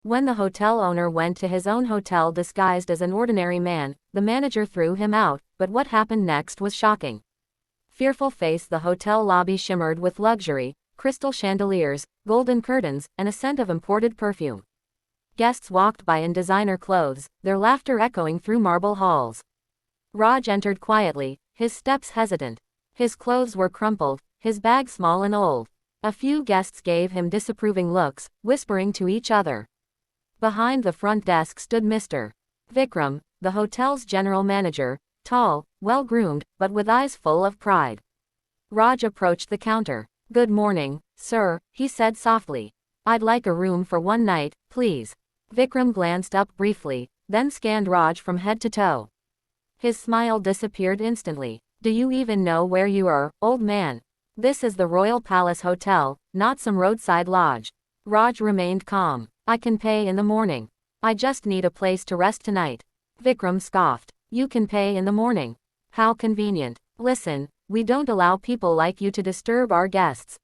When the hotel owner went to his own hotel disguised as an ordinary man, the manager threw him out, but what happened next was shocking. Fearful face, the hotel lobby shimmered with luxury, crystal chandeliers, golden curtains, and a scent of imported perfume. Guests walked by in designer clothes, their laughter echoing through marble halls. Raj entered quietly, his steps hesitant. His clothes were crumpled, his bag small and old. A few guests gave him disapproving looks, whispering to each other. Behind the front desk stood Mr. Vikram, the hotel's general manager, tall, well-groomed, but with eyes full of pride. Raj approached the counter. "Good morning, sir," he said softly. "I'd like a room for one night, please." Vikram glanced up briefly, then scanned Raj from head to toe. His smile disappeared instantly. "Do you even know where you are, old man? This is the Royal Palace Hotel, not some roadside lodge." Raj remained calm. "I can pay in the morning. I just need a place to rest tonight." Vikram scoffed. "You can pay in the morning? How convenient. Listen, we don't allow people like you to disturb our guests.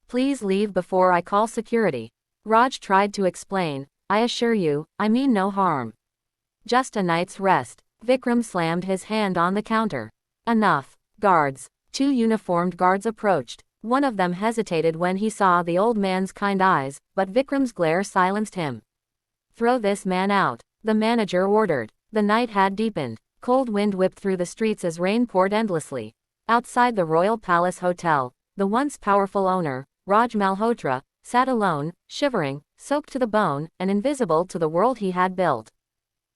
Please leave before I call security." Raj tried to explain. "I assure you, I mean no harm. Just a night's rest." Vikram slammed his hand on the counter. "Enough." Guards. 2 uniformed guards approached. One of them hesitated when he saw the old man's kind eyes, but Vikram's glare silenced him. "Throw this man out," the manager ordered. The night had deepened. Cold wind whipped through the streets as rain poured endlessly. Outside the Royal Palace Hotel, the once powerful owner, Raj Malhotra, sat alone, shivering, soaked to the bone, and invisible to the world he had built.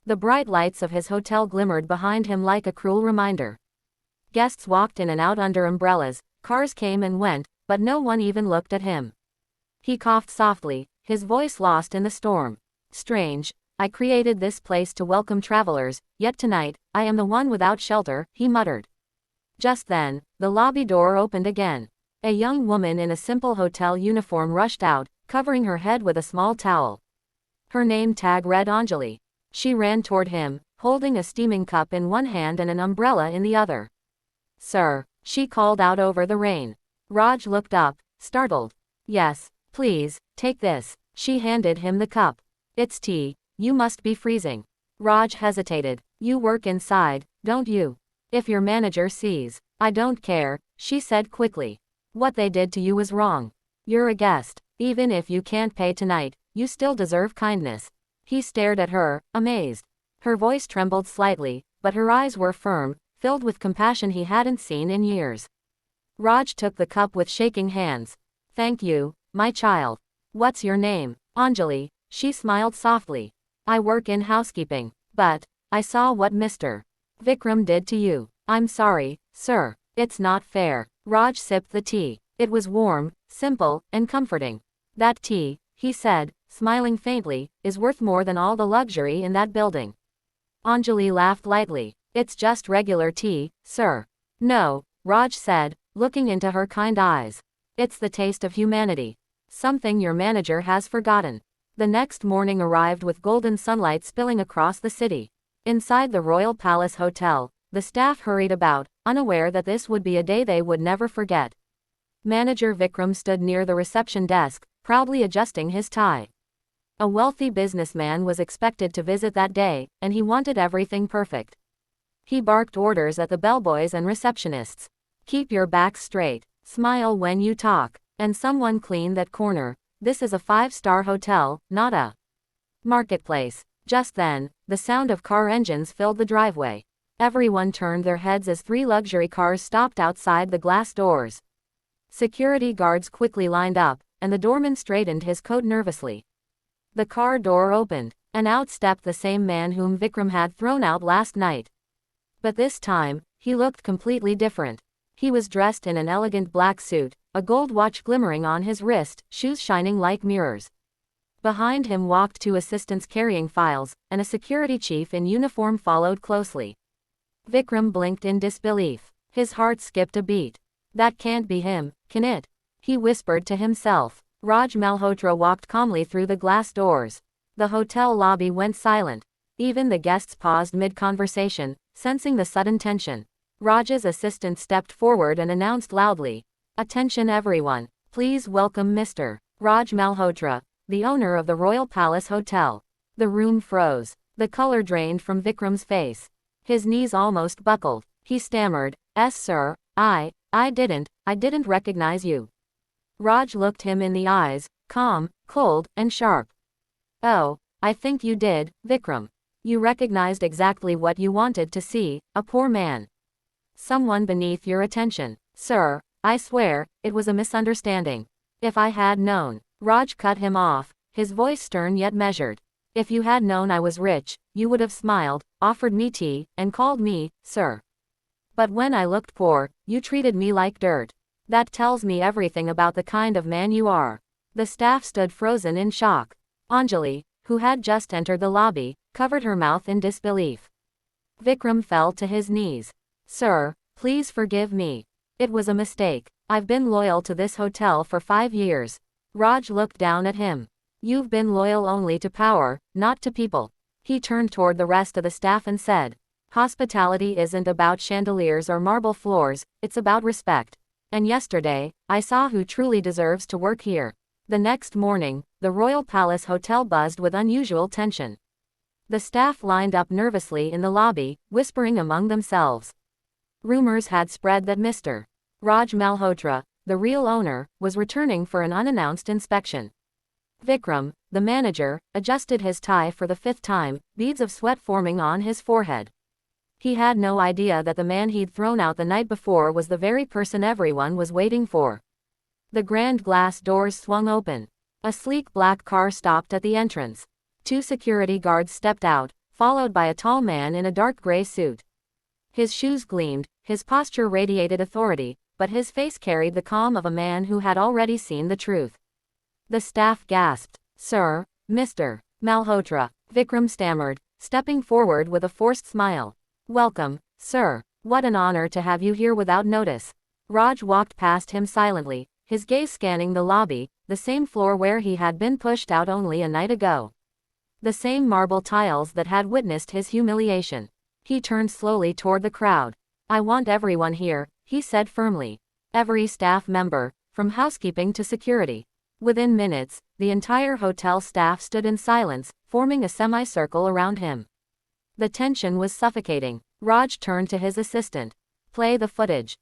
The bright lights of his hotel glimmered behind him like a cruel reminder. Guests walked in and out under umbrellas, cars came and went, but no one even looked at him. He coughed softly, his voice lost in the storm. "Strange, I created this place to welcome travelers, yet tonight, I am the one without shelter," he muttered. Just then, the lobby door opened again. A young woman in a simple hotel uniform rushed out, covering her head with a small towel. Her name tag read Anjali. She ran toward him, holding a steaming cup in one hand and an umbrella in the other. "Sir," she called out over the rain. Raj looked up, startled. "Yes, please, take this." She handed him the cup. "It's tea, you must be freezing." Raj hesitated. "You work inside, don't you? If your manager sees." "I don't care," she said quickly. "What they did to you was wrong. You're a guest. Even if you can't pay tonight, you still deserve kindness." He stared at her, amazed. Her voice trembled slightly, but her eyes were firm, filled with compassion he hadn't seen in years. Raj took the cup with shaking hands. "Thank you, my child. What's your name?" "Anjali," she smiled softly. "I work in housekeeping, but I saw what Mr. Vikram did to you. I'm sorry, sir. It's not fair." Raj sipped the tea. It was warm, simple, and comforting. "That tea," he said, smiling faintly, "is worth more than all the luxury in that building." Anjali laughed lightly. "It's just regular tea, sir." "No," Raj said, looking into her kind eyes. "It's the taste of humanity. Something your manager has forgotten." The next morning arrived with golden sunlight spilling across the city. Inside the Royal Palace Hotel, the staff hurried about, unaware that this would be a day they would never forget. Manager Vikram stood near the reception desk, proudly adjusting his tie. A wealthy businessman was expected to visit that day, and he wanted everything perfect. He barked orders at the bellboys and receptionists. "Keep your backs straight, smile when you talk, and someone clean that corner. This is a 5-star hotel, not a marketplace." Just then, the sound of car engines filled the driveway. Everyone turned their heads as 3 luxury cars stopped outside the glass doors. Security guards quickly lined up, and the doorman straightened his coat nervously. The car door opened, and out stepped the same man whom Vikram had thrown out last night. But this time, he looked completely different. He was dressed in an elegant black suit, a gold watch glimmering on his wrist, shoes shining like mirrors. Behind him walked 2 assistants carrying files, and a security chief in uniform followed closely. Vikram blinked in disbelief. His heart skipped a beat. "That can't be him, can it?" he whispered to himself. Raj Malhotra walked calmly through the glass doors. The hotel lobby went silent. Even the guests paused mid-conversation, sensing the sudden tension. Raj's assistant stepped forward and announced loudly, "Attention everyone, please welcome Mr. Raj Malhotra, the owner of the Royal Palace Hotel. The room froze. The color drained from Vikram's face. His knees almost buckled. He stammered, "Yes, sir, I didn't recognize you." Raj looked him in the eyes, calm, cold, and sharp. "Oh, I think you did, Vikram. You recognized exactly what you wanted to see, a poor man. Someone beneath your attention. Sir, I swear, it was a misunderstanding. If I had known." Raj cut him off, his voice stern yet measured. "If you had known I was rich, you would have smiled, offered me tea, and called me, sir. But when I looked poor, you treated me like dirt. That tells me everything about the kind of man you are." The staff stood frozen in shock. Anjali, who had just entered the lobby, covered her mouth in disbelief. Vikram fell to his knees. "Sir, please forgive me. It was a mistake. I've been loyal to this hotel for 5 years. Raj looked down at him. "You've been loyal only to power, not to people." He turned toward the rest of the staff and said, "Hospitality isn't about chandeliers or marble floors, it's about respect. And yesterday, I saw who truly deserves to work here." The next morning, the Royal Palace Hotel buzzed with unusual tension. The staff lined up nervously in the lobby, whispering among themselves. Rumors had spread that Mr. Raj Malhotra, the real owner, was returning for an unannounced inspection. Vikram, the manager, adjusted his tie for the 5th time, beads of sweat forming on his forehead. He had no idea that the man he'd thrown out the night before was the very person everyone was waiting for. The grand glass doors swung open. A sleek black car stopped at the entrance. 2 security guards stepped out, followed by a tall man in a dark gray suit. His shoes gleamed, his posture radiated authority, but his face carried the calm of a man who had already seen the truth. The staff gasped. "Sir, Mr. Malhotra," Vikram stammered, stepping forward with a forced smile. "Welcome, sir. What an honor to have you here without notice." Raj walked past him silently, his gaze scanning the lobby, the same floor where he had been pushed out only a night ago. The same marble tiles that had witnessed his humiliation. He turned slowly toward the crowd. "I want everyone here," he said firmly. "Every staff member, from housekeeping to security." Within minutes, the entire hotel staff stood in silence, forming a semicircle around him. The tension was suffocating. Raj turned to his assistant. "Play the footage."